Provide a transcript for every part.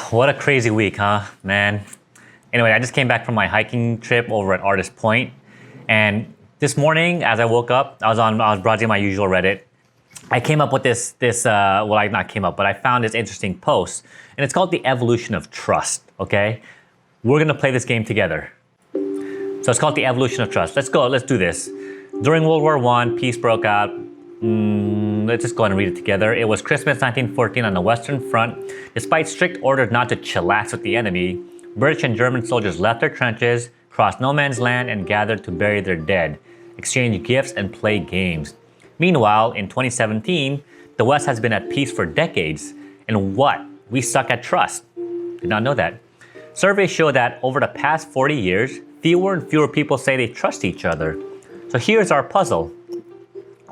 What a crazy week, huh, man? Anyway, I just came back from my hiking trip over at Artist Point, and this morning, as I woke up, I was browsing my usual Reddit. I came up with well, I not came up, but I found this interesting post, and it's called the evolution of trust. Okay, we're gonna play this game together. So it's called the evolution of trust. Let's go. Let's do this. During World War I, peace broke out. Let's just go ahead and read it together. It was Christmas 1914 on the Western Front. Despite strict orders not to chillax with the enemy, British and German soldiers left their trenches, crossed no man's land, and gathered to bury their dead, exchange gifts, and play games. Meanwhile, in 2017, the West has been at peace for decades. And what? We suck at trust. Did not know that. Surveys show that over the past 40 years, fewer and fewer people say they trust each other. So here's our puzzle.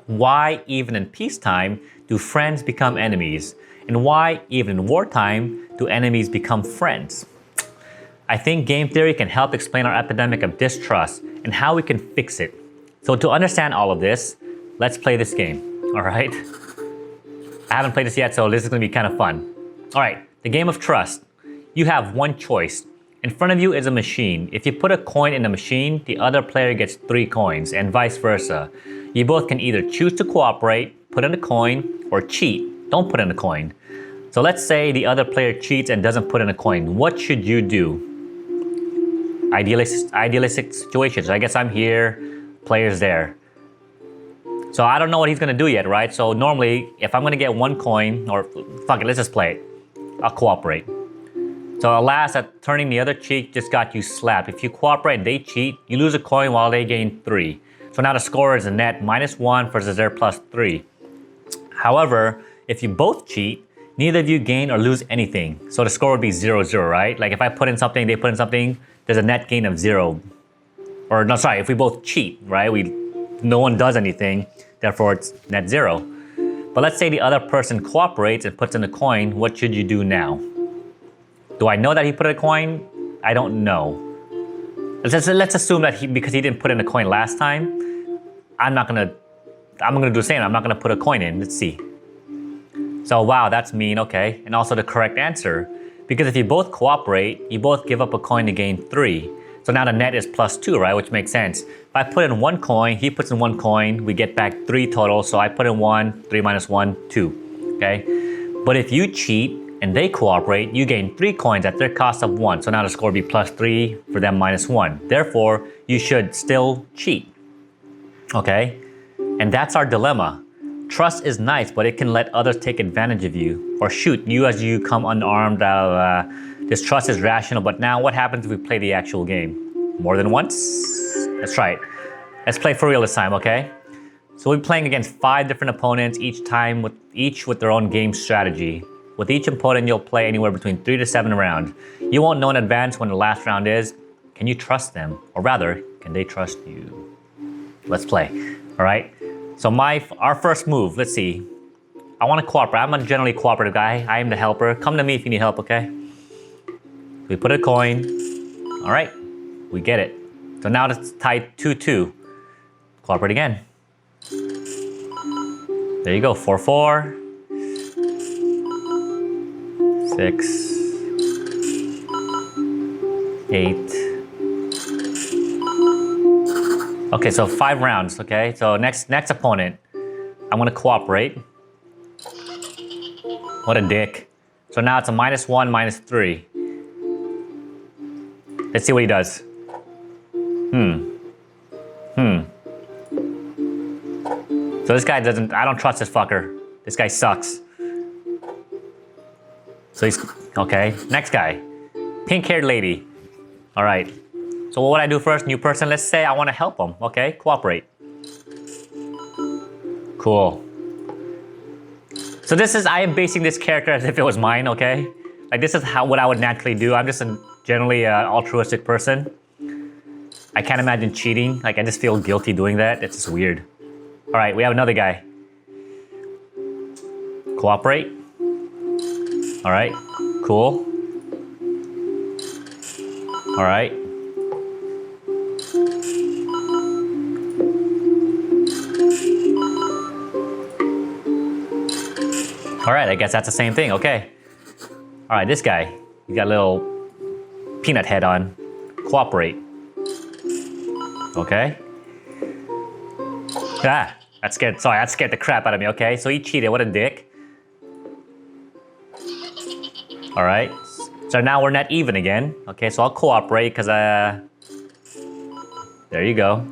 Why, even in peacetime, do friends become enemies? And why, even in wartime, do enemies become friends? I think game theory can help explain our epidemic of distrust and how we can fix it. So to understand all of this, let's play this game, all right? I haven't played this yet, so this is gonna be kind of fun. All right, the game of trust. You have one choice. In front of you is a machine. If you put a coin in the machine, the other player gets 3 coins, and vice versa. You both can either choose to cooperate, put in a coin, or cheat. Don't put in a coin. So let's say the other player cheats and doesn't put in a coin. What should you do? Idealistic situations. I guess I'm here, player's there. So I don't know what he's gonna do yet, right? So normally, if I'm gonna get 1 coin, or fuck it, let's just play it. I'll cooperate. So alas, at turning the other cheek just got you slapped. If you cooperate and they cheat, you lose a coin while they gain 3. So now the score is a net -1 versus their +3. However, if you both cheat, neither of you gain or lose anything. So the score would be 0-0, right? Like if I put in something, they put in something, there's a net gain of 0. Or no, sorry, if we both cheat, right? No one does anything, therefore it's net 0. But let's say the other person cooperates and puts in a coin, what should you do now? Do I know that he put in a coin? I don't know. Let's assume that because he didn't put in a coin last time, I'm gonna do the same. I'm not gonna put a coin in. Let's see. So wow, that's mean, okay. And also the correct answer. Because if you both cooperate, you both give up a coin to gain 3. So now the net is +2, right? Which makes sense. If I put in 1 coin, he puts in 1 coin, we get back 3 total. So I put in 1, 3 minus 1, 2, okay? But if you cheat and they cooperate, you gain 3 coins at their cost of 1. So now the score will be +3 for them -1. Therefore, you should still cheat, okay? And that's our dilemma. Trust is nice, but it can let others take advantage of you or shoot you as you come unarmed. This trust is rational, but now what happens if we play the actual game? More than once? Let's try it. Let's play for real this time, okay? So we're playing against 5 different opponents, each with their own game strategy. With each opponent, you'll play anywhere between 3 to 7 rounds. You won't know in advance when the last round is. Can you trust them? Or rather, can they trust you? Let's play, all right? So our first move, let's see. I want to cooperate. I'm a generally cooperative guy. I am the helper. Come to me if you need help, okay? We put a coin. All right, we get it. So now it's tied 2-2. Cooperate again. There you go, 4-4. 6, 8. Okay, so 5 rounds, okay? So next opponent, I'm gonna cooperate. What a dick. So now it's a -1, -3. Let's see what he does. So this guy I don't trust this fucker. This guy sucks. So he's, okay, next guy. Pink-haired lady. All right. So what would I do first? New person, let's say I want to help him, okay? Cooperate. Cool. So I am basing this character as if it was mine, okay? Like this is what I would naturally do. I'm just generally an altruistic person. I can't imagine cheating. Like I just feel guilty doing that. It's just weird. All right, we have another guy. Cooperate. All right, cool. All right. All right, I guess that's the same thing, okay. All right, this guy, he got a little peanut head on. Cooperate. Okay. Ah, that scared the crap out of me, okay? So he cheated, what a dick. All right, so now we're not even again. Okay, so I'll cooperate because there you go.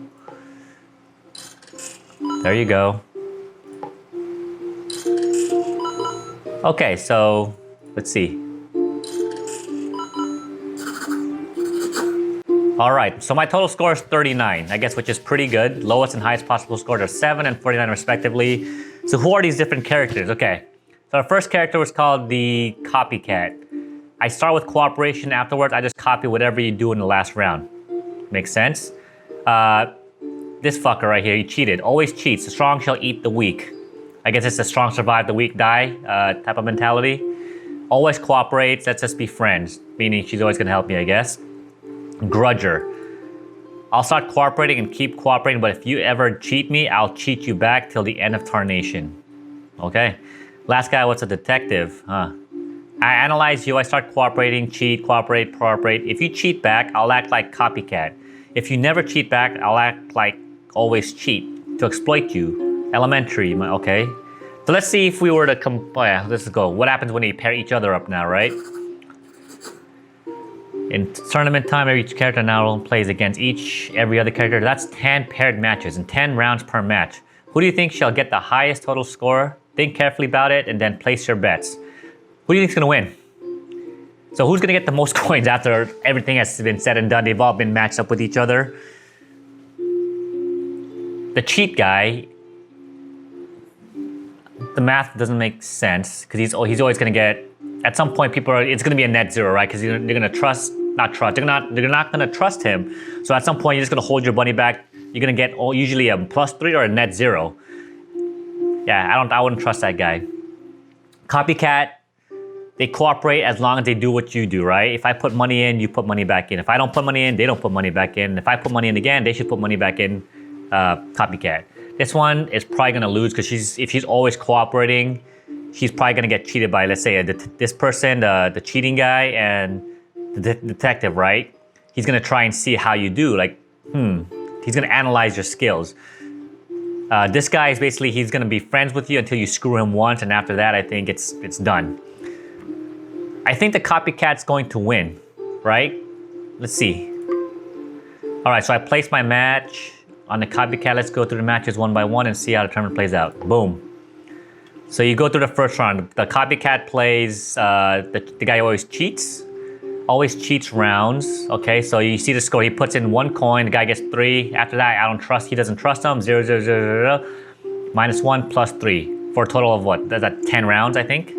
There you go. Okay, so let's see. All right, so my total score is 39, I guess, which is pretty good. Lowest and highest possible scores are 7 and 49 respectively. So who are these different characters? Okay, so our first character was called the Copycat. I start with cooperation, afterwards I just copy whatever you do in the last round. Makes sense? This fucker right here, he cheated. Always cheats. The strong shall eat the weak. I guess it's the strong survive, the weak die type of mentality. Always cooperates, let's just be friends. Meaning she's always gonna help me, I guess. Grudger. I'll start cooperating and keep cooperating, but if you ever cheat me, I'll cheat you back till the end of tarnation. Okay. Last guy was a detective. I analyze you, I start cooperating, cheat, cooperate. If you cheat back, I'll act like Copycat. If you never cheat back, I'll act like always cheat to exploit you. Elementary, okay. So let's see if we were to let's go. What happens when they pair each other up now, right? In tournament time, every character now plays against every other character. That's 10 paired matches and 10 rounds per match. Who do you think shall get the highest total score? Think carefully about it and then place your bets. Who do you think's gonna win? So who's gonna get the most coins after everything has been said and done? They've all been matched up with each other. The cheat guy, the math doesn't make sense because he's always gonna get, at some point it's gonna be a net zero, right? Because they're gonna they're not gonna trust him. So at some point you're just gonna hold your money back. You're gonna get usually a +3 or a net 0. Yeah, I wouldn't trust that guy. Copycat, they cooperate as long as they do what you do, right? If I put money in, you put money back in. If I don't put money in, they don't put money back in. If I put money in again, they should put money back in. Copycat. This one is probably gonna lose because if she's always cooperating, she's probably gonna get cheated by, let's say, this person, the cheating guy, and the detective, right? He's gonna try and see how you do. Like, he's gonna analyze your skills. This guy is basically, he's gonna be friends with you until you screw him once, and after that, I think it's done. I think the Copycat's going to win, right? Let's see. All right, so I placed my match on the Copycat. Let's go through the matches one by one and see how the tournament plays out. Boom. So you go through the first round. The Copycat plays the guy who always cheats rounds. Okay, so you see the score. He puts in 1 coin. The guy gets 3. After that, he doesn't trust him. 0, 0, 0, 0, -1 +3 for a total of what? That's 10 rounds, I think.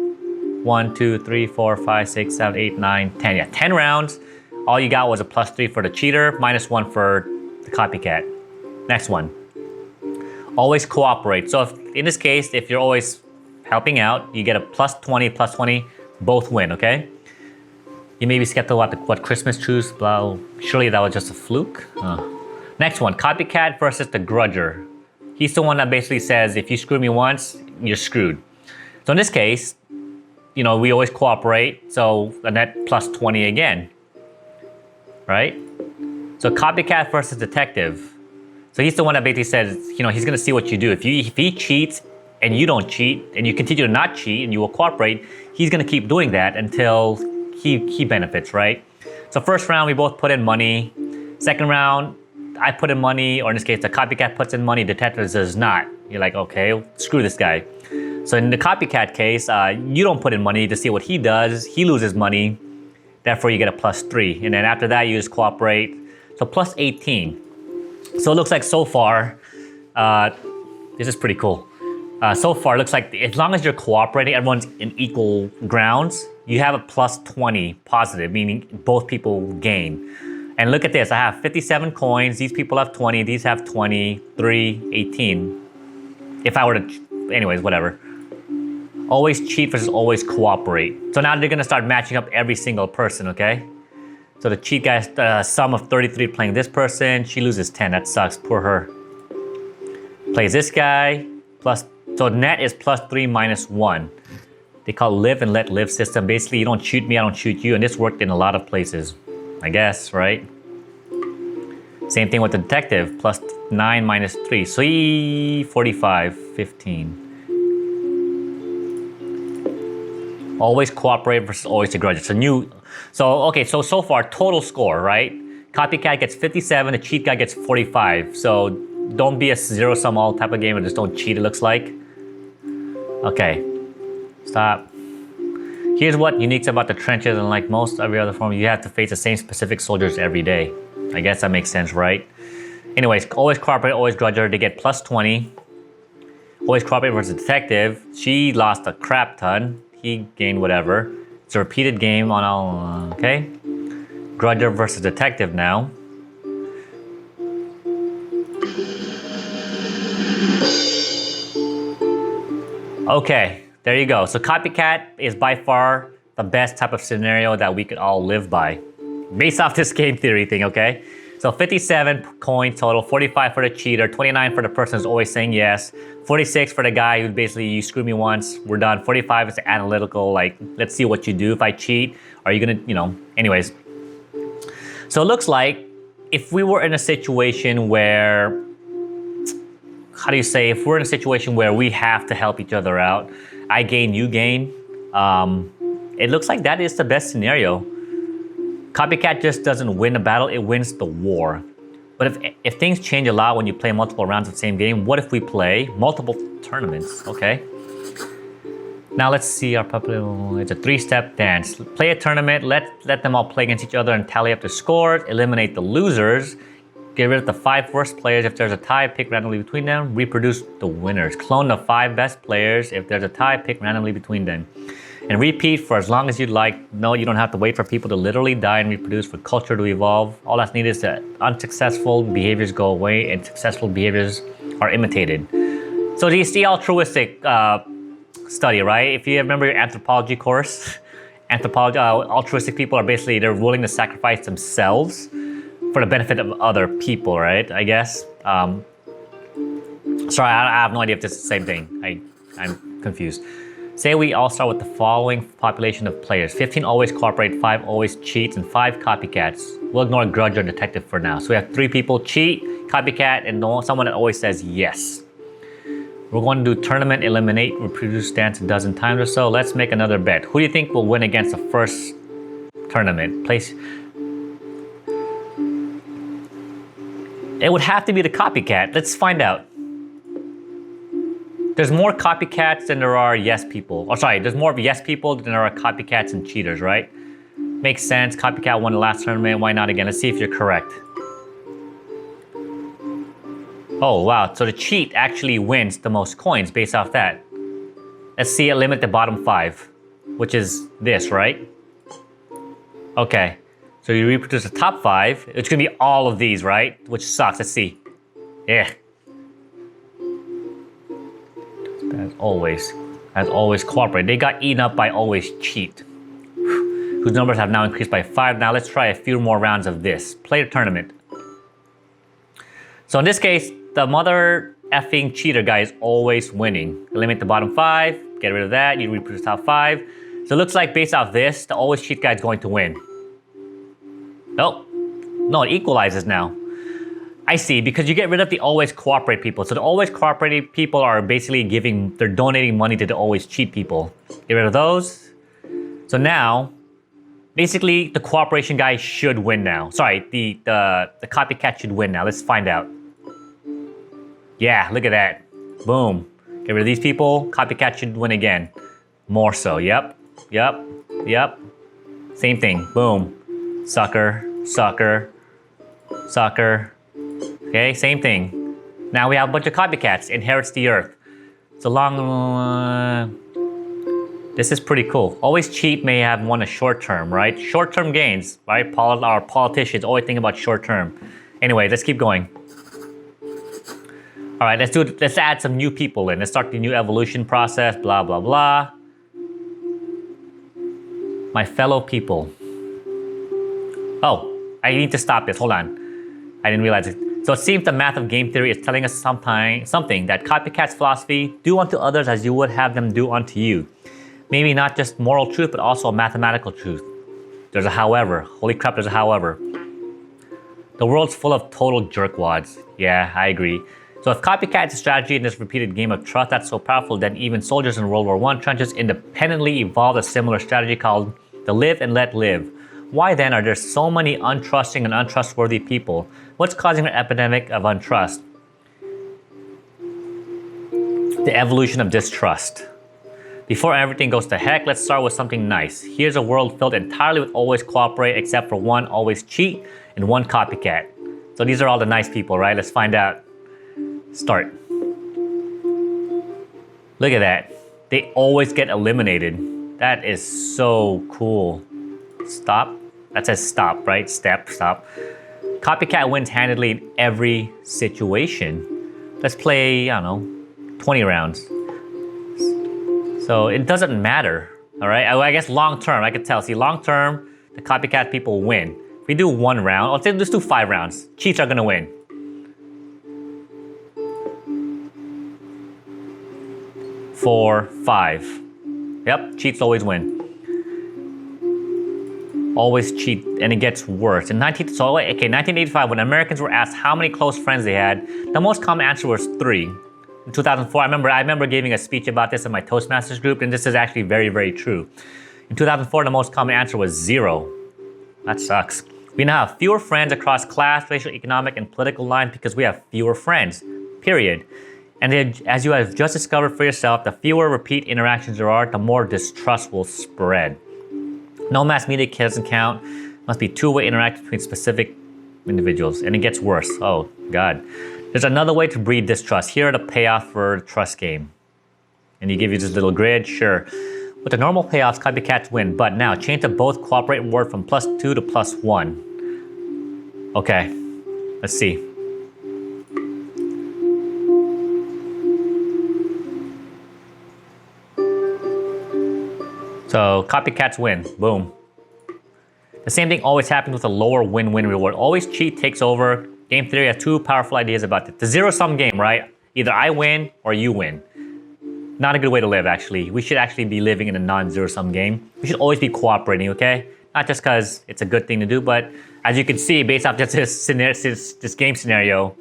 1, 2, 3, 4, 5, 6, 7, 8, 9, 10. Yeah, 10 rounds. All you got was a +3 for the cheater, -1 for the Copycat. Next one. Always cooperate. So in this case, if you're always helping out, you get a +20, both win, okay? You may be skeptical about what Christmas truce, blah, surely that was just a fluke. Next one, Copycat versus the Grudger. He's the one that basically says, if you screw me once, you're screwed. So in this case, you know, we always cooperate, so a net +20 again, right? So Copycat versus Detective. So he's the one that basically says, you know, he's gonna see what you do. If he cheats and you don't cheat, and you continue to not cheat and you will cooperate, he's gonna keep doing that until he benefits, right? So first round, we both put in money. Second round, I put in money, or in this case, the Copycat puts in money, Detective does not. You're like, okay, screw this guy. So in the Copycat case, you don't put in money to see what he does. He loses money, therefore you get a +3. And then after that, you just cooperate. So +18. So it looks like so far, this is pretty cool. So far, it looks like as long as you're cooperating, everyone's in equal grounds, you have a +20 positive, meaning both people gain. And look at this, I have 57 coins, these people have 20, these have 20, 3, 18. If I were to, anyways, whatever. Always cheat versus always cooperate. So now they're gonna start matching up every single person, okay? So the cheat guy has a sum of 33 playing this person, she loses 10, that sucks, poor her. Plays this guy, so net is +3 -1. They call live and let live system. Basically, you don't shoot me, I don't shoot you. And this worked in a lot of places, I guess, right? Same thing with the detective, plus 9 minus 3. So he 45, 15. Always cooperate versus always a grudge. It's a new, so far total score, right? Copycat gets 57, the cheat guy gets 45. So don't be a zero sum all type of game and just don't cheat, it looks like. Okay, stop. Here's what uniques about the trenches, and like most every other form, you have to face the same specific soldiers every day. I guess that makes sense, right? Anyways, always cooperate, always grudger. They get plus 20. Always cooperate versus detective. She lost a crap ton. He gained whatever. It's a repeated game on all, okay? Grudger versus detective now. Okay, there you go. So copycat is by far the best type of scenario that we could all live by. Based off this game theory thing, okay? So 57 coins total, 45 for the cheater, 29 for the person who's always saying yes, 46 for the guy who basically, you screw me once, we're done. 45 is the analytical, like, let's see what you do if I cheat. Are you gonna, anyways. So it looks like if we were in a situation where, how do you say, if we're in a situation where we have to help each other out, I gain, you gain, it looks like that is the best scenario. Copycat just doesn't win a battle, it wins the war. But if things change a lot when you play multiple rounds of the same game, what if we play multiple tournaments? Okay. Now let's see our popular, it's a 3-step dance. Play a tournament, let them all play against each other and tally up the scores, eliminate the losers, get rid of the 5 worst players. If there's a tie, pick randomly between them, reproduce the winners. Clone the 5 best players. If there's a tie, pick randomly between them. And repeat for as long as you'd like. No, you don't have to wait for people to literally die and reproduce for culture to evolve. All that's needed is that unsuccessful behaviors go away and successful behaviors are imitated. So it's the altruistic study, right? If you remember your anthropology course, altruistic people are basically, they're willing to sacrifice themselves for the benefit of other people, right? I guess. Sorry, I have no idea if this is the same thing. I'm confused. Say we all start with the following population of players. 15 always cooperate, 5 always cheats, and 5 copycats. We'll ignore grudge or detective for now. So we have 3 people cheat, copycat, and someone that always says yes. We're going to do tournament, eliminate, reproduce dance a dozen times or so. Let's make another bet. Who do you think will win against the first tournament? Place. It would have to be the copycat. Let's find out. There's more copycats than there are yes people. Oh, sorry, there's more yes people than there are copycats and cheaters, right? Makes sense. Copycat won the last tournament. Why not again? Let's see if you're correct. Oh, wow. So the cheat actually wins the most coins based off that. Let's see it limit the bottom 5, which is this, right? Okay. So you reproduce the top 5. It's going to be all of these, right? Which sucks. Let's see. Yeah. As always cooperate. They got eaten up by always cheat, whose numbers have now increased by 5. Now let's try a few more rounds of this. Play the tournament. So in this case, the mother effing cheater guy is always winning. Eliminate the bottom 5, get rid of that, you reproduce top 5. So it looks like based off this, the always cheat guy is going to win. Nope. No, it equalizes now. I see, because you get rid of the always cooperate people. So the always cooperating people are basically they're donating money to the always cheat people. Get rid of those. So now, basically the cooperation guy should win now. Sorry, the copycat should win now. Let's find out. Yeah, look at that. Boom. Get rid of these people, copycat should win again. More so, yep. Same thing, boom. Sucker. Okay, same thing. Now we have a bunch of copycats. Inherits the earth. So long. This is pretty cool. Always cheat may have won a short term, right? Short term gains, right? Our politicians always think about short term. Anyway, let's keep going. All right, let's add some new people in. Let's start the new evolution process. Blah blah blah. My fellow people. Oh, I need to stop this. Hold on. I didn't realize it. So it seems the math of game theory is telling us something that copycat's philosophy, do unto others as you would have them do unto you. Maybe not just moral truth, but also a mathematical truth. There's a however. Holy crap, there's a however. The world's full of total jerkwads. Yeah, I agree. So if copycat is a strategy in this repeated game of trust that's so powerful, then even soldiers in World War I trenches independently evolved a similar strategy called the live and let live. Why then are there so many untrusting and untrustworthy people? What's causing an epidemic of untrust? The evolution of distrust. Before everything goes to heck, let's start with something nice. Here's a world filled entirely with always cooperate, except for one always cheat and one copycat. So these are all the nice people, right? Let's find out. Start. Look at that. They always get eliminated. That is so cool. Stop. That says stop, right? Step, stop. Copycat wins handedly in every situation. Let's play, I don't know, 20 rounds. So it doesn't matter, all right? I guess long term, I could tell. See, long term, the copycat people win. If we do 1 round, let's do 5 rounds. Cheats are gonna win. Four, 5. Yep, cheats always win. Always cheat, and it gets worse. In 1985, when Americans were asked how many close friends they had, the most common answer was 3. In 2004, I remember giving a speech about this in my Toastmasters group, and this is actually very, very true. In 2004, the most common answer was 0. That sucks. We now have fewer friends across class, racial, economic, and political lines because we have fewer friends, period. And as you have just discovered for yourself, the fewer repeat interactions there are, the more distrust will spread. No mass media doesn't count. Must be two-way interaction between specific individuals, and it gets worse. Oh, God. There's another way to breed distrust. Here are the payoff for the trust game. And you give you this little grid, sure. With the normal payoffs, copycats win, but now change the both cooperate word from +2 to +1. Okay, let's see. So copycats win, boom. The same thing always happens with a lower win-win reward. Always cheat takes over. Game theory has 2 powerful ideas about it. The zero-sum game, right? Either I win or you win. Not a good way to live, actually. We should actually be living in a non-zero-sum game. We should always be cooperating, okay? Not just because it's a good thing to do, but as you can see, based off just this game scenario,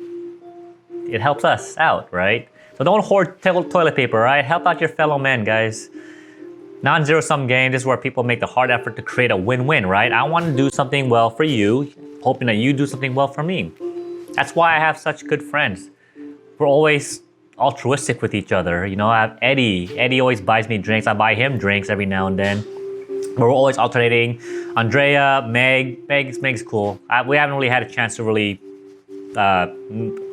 it helps us out, right? So don't hoard toilet paper, right? Help out your fellow men, guys. Non-zero-sum game, this is where people make the hard effort to create a win-win, right? I want to do something well for you, hoping that you do something well for me. That's why I have such good friends. We're always altruistic with each other. You know, I have Eddie. Eddie always buys me drinks. I buy him drinks every now and then. We're always alternating. Andrea, Meg's cool. We haven't really had a chance to really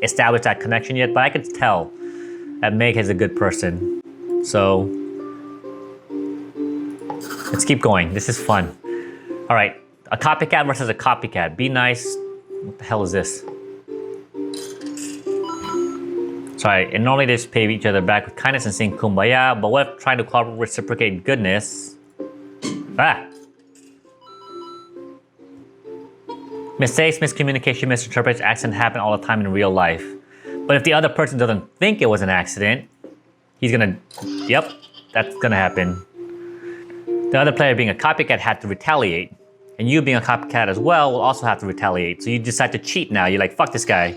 establish that connection yet, but I could tell that Meg is a good person. So let's keep going. This is fun. All right, a copycat versus a copycat. Be nice. What the hell is this? Sorry, and normally they just pay each other back with kindness and sing kumbaya, but what if trying to reciprocate goodness? Ah! Mistakes, miscommunication, misinterprets, accidents happen all the time in real life. But if the other person doesn't think it was an accident, he's gonna, yep, that's gonna happen. The other player being a copycat had to retaliate. And you being a copycat as well will also have to retaliate. So you decide to cheat now. You're like, fuck this guy.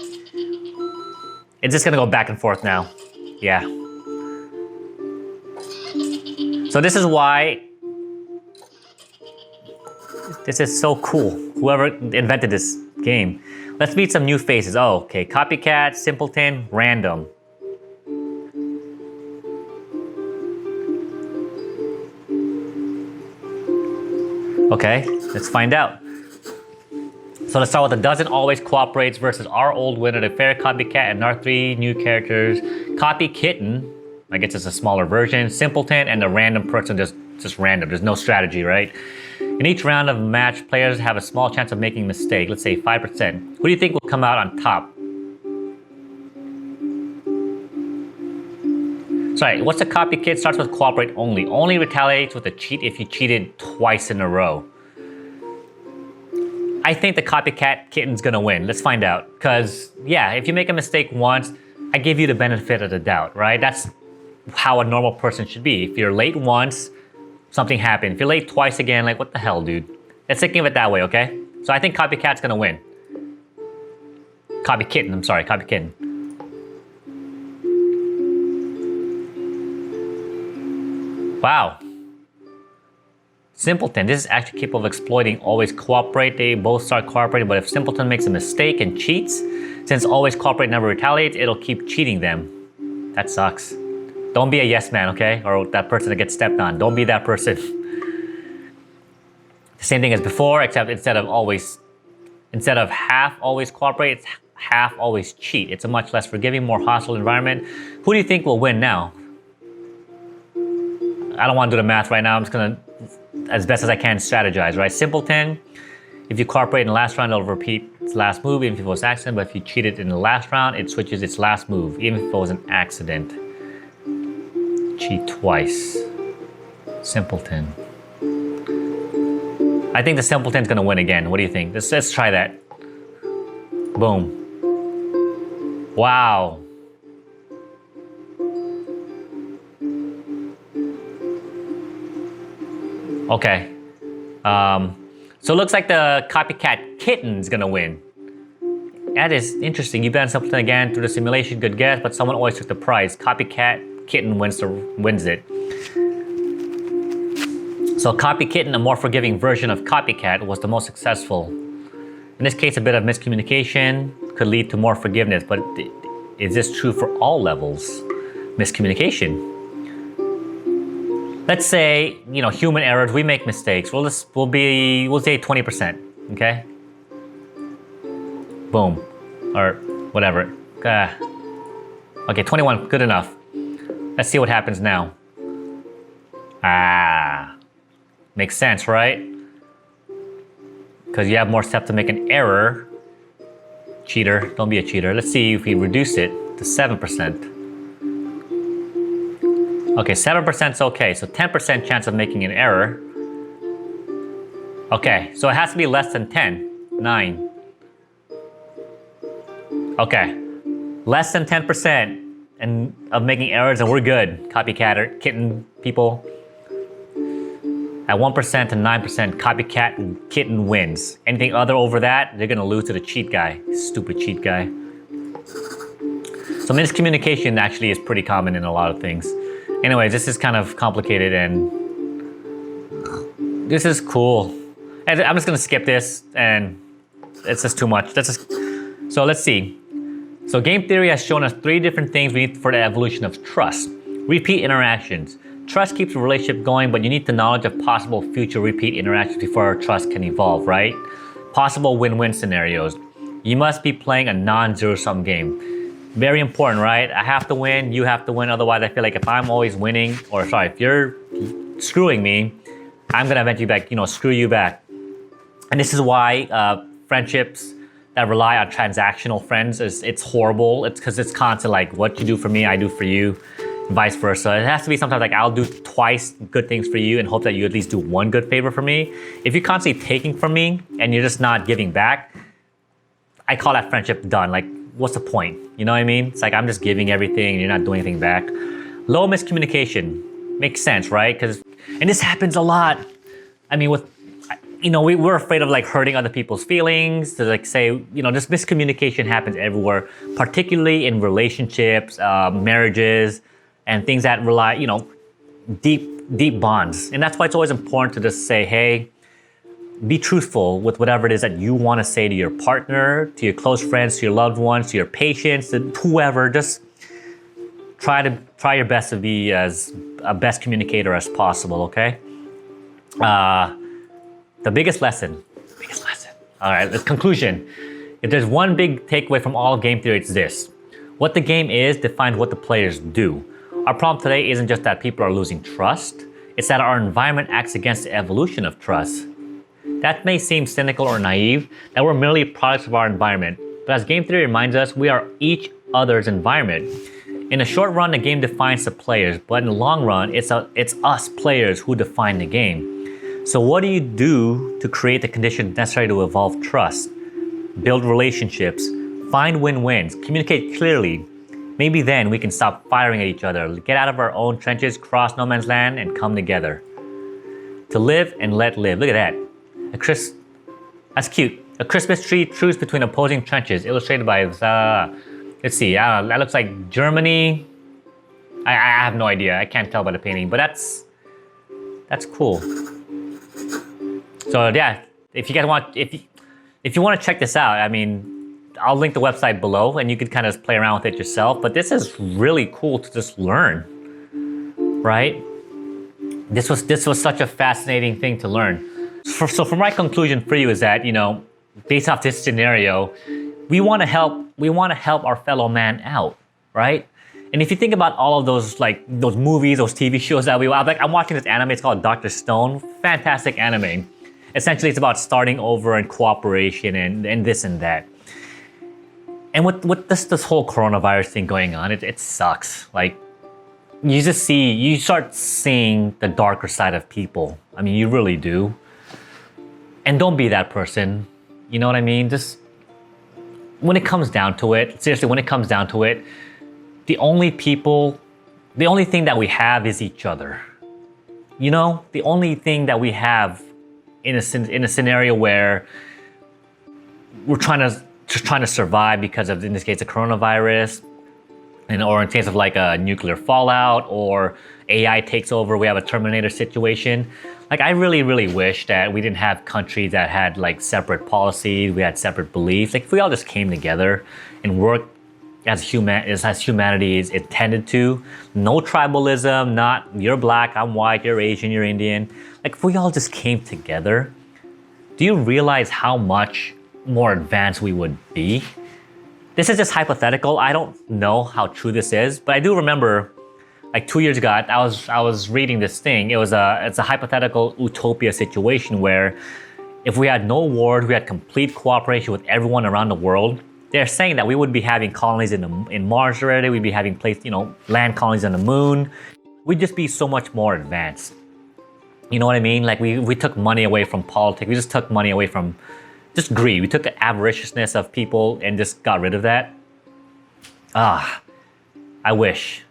It's just gonna go back and forth now. Yeah. So this is why this is so cool. Whoever invented this game. Let's meet some new faces. Oh, okay. Copycat, simpleton, random. Okay, let's find out. So let's start with the doesn't always cooperates versus our old winner, the fair copycat, and our 3 new characters. Copy Kitten, I guess it's a smaller version. Simpleton, and the random person, just random. There's no strategy, right? In each round of a match, players have a small chance of making a mistake. Let's say 5%. Who do you think will come out on top? Sorry, what's a copy kit? Starts with cooperate only. Only retaliates with a cheat if you cheated twice in a row. I think the copycat kitten's gonna win. Let's find out. Because, yeah, if you make a mistake once, I give you the benefit of the doubt, right? That's how a normal person should be. If you're late once, something happened. If you're late twice again, like what the hell, dude? Let's think of it that way, okay? So I think Copycat's gonna win. Copy Kitten, I'm sorry, Copy Kitten. Wow. Simpleton, this is actually capable of exploiting always cooperate. They both start cooperating, but if Simpleton makes a mistake and cheats, since always cooperate never retaliates, it'll keep cheating them. That sucks. Don't be a yes man, okay? Or that person that gets stepped on. Don't be that person. The same thing as before, except instead of half always cooperate, it's half always cheat. It's a much less forgiving, more hostile environment. Who do you think will win now? I don't want to do the math right now. I'm just gonna, as best as I can, strategize, right? Simpleton, if you cooperate in the last round, it'll repeat its last move, even if it was an accident. But if you cheated in the last round, it switches its last move, even if it was an accident. Cheat twice. Simpleton. I think the Simpleton's gonna win again. What do you think? Let's try that. Boom. Wow. Okay. So it looks like the Copycat Kitten's gonna win. That is interesting. You banned Simpleton again through the simulation. Good guess, but someone always took the prize. Copycat Kitten wins it. So Copy Kitten, a more forgiving version of Copycat, was the most successful. In this case, a bit of miscommunication could lead to more forgiveness, but is this true for all levels? Miscommunication. Let's say, human errors, we make mistakes. We'll say 20%, okay? Boom, or whatever. Okay, 21, good enough. Let's see what happens now. Makes sense, right? Because you have more steps to make an error. Cheater, don't be a cheater. Let's see if we reduce it to 7%. Okay, 7% is okay, so 10% chance of making an error. Okay, so it has to be less than 10. 9. Okay, less than 10% of making errors and we're good. Copycat or Kitten people. At 1% to 9%, Copycat Kitten wins. Anything other over that, they're gonna lose to the cheat guy. Stupid cheat guy. So miscommunication actually is pretty common in a lot of things. Anyways, this is kind of complicated and this is cool. And I'm just gonna skip this and it's just too much. So let's see. So game theory has shown us 3 different things we need for the evolution of trust. Repeat interactions. Trust keeps a relationship going, but you need the knowledge of possible future repeat interactions before our trust can evolve, right? Possible win-win scenarios. You must be playing a non-zero-sum game. Very important, right? I have to win, you have to win, otherwise I feel like if I'm always winning, if you're screwing me, I'm gonna eventually screw you back. And this is why friendships that rely on transactional friends, it's horrible. It's because it's constant, like what you do for me, I do for you. Vice versa. It has to be sometimes like I'll do twice good things for you and hope that you at least do one good favor for me. If you're constantly taking from me and you're just not giving back, I call that friendship done. Like, what's the point? You know what I mean? It's like I'm just giving everything and you're not doing anything back. Low miscommunication. Makes sense, right? And this happens a lot. I mean, we're afraid of hurting other people's feelings. To say, this miscommunication happens everywhere, particularly in relationships, marriages, and things that rely, deep bonds. And that's why it's always important to just say, hey, be truthful with whatever it is that you want to say to your partner, to your close friends, to your loved ones, to your patients, to whoever. Just try your best to be as a best communicator as possible, okay? The biggest lesson. All right, the conclusion. If there's one big takeaway from all of game theory, it's this. What the game is defines what the players do. Our problem today isn't just that people are losing trust, it's that our environment acts against the evolution of trust. That may seem cynical or naive, that we're merely products of our environment, but as game theory reminds us, we are each other's environment. In the short run, the game defines the players, but in the long run, it's us players who define the game. So what do you do to create the conditions necessary to evolve trust? Build relationships, find win-wins, communicate clearly. Maybe then we can stop firing at each other, get out of our own trenches, cross no man's land, and come together. To live and let live. Look at that. That's cute. A Christmas tree truce between opposing trenches, illustrated by, let's see, that looks like Germany. I have no idea. I can't tell by the painting, but that's cool. So yeah, if you guys want, if you want to check this out, I mean, I'll link the website below, and you could kind of play around with it yourself. But this is really cool to just learn, right? This was such a fascinating thing to learn. So for my conclusion for you is that, you know, based off this scenario, we want to help our fellow man out, right? And if you think about all of those, like those movies, those TV shows that I'm watching this anime. It's called Dr. Stone. Fantastic anime. Essentially, it's about starting over and cooperation and this and that. And with this whole coronavirus thing going on, it sucks. Like, you start seeing the darker side of people. I mean, you really do. And don't be that person. You know what I mean? Just, when it comes down to it, seriously, when it comes down to it, the only thing that we have is each other. You know, the only thing that we have in a scenario where we're trying to survive because of, in this case, the coronavirus, or in case of like a nuclear fallout or AI takes over, we have a Terminator situation. Like, I really, really wish that we didn't have countries that had like separate policies, we had separate beliefs. Like, if we all just came together and worked as humanity is intended to, no tribalism, not you're black, I'm white, you're Asian, you're Indian. Like, if we all just came together, do you realize how much more advanced we would be? This is just hypothetical. I don't know how true this is, but I do remember, like 2 years ago, I was reading this thing. It's a hypothetical utopia situation where if we had no wars, we had complete cooperation with everyone around the world. They're saying that we would be having colonies in Mars already. We'd be having land colonies on the moon. We'd just be so much more advanced. You know what I mean? Like, we took money away from politics. We just took money away from just greed. We took the avariciousness of people and just got rid of that. I wish.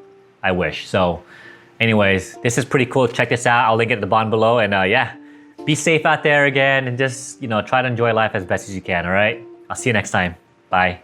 So anyways, this is pretty cool. Check this out. I'll link it at the bottom below. And yeah, be safe out there again, and just, try to enjoy life as best as you can, all right? I'll see you next time. Bye.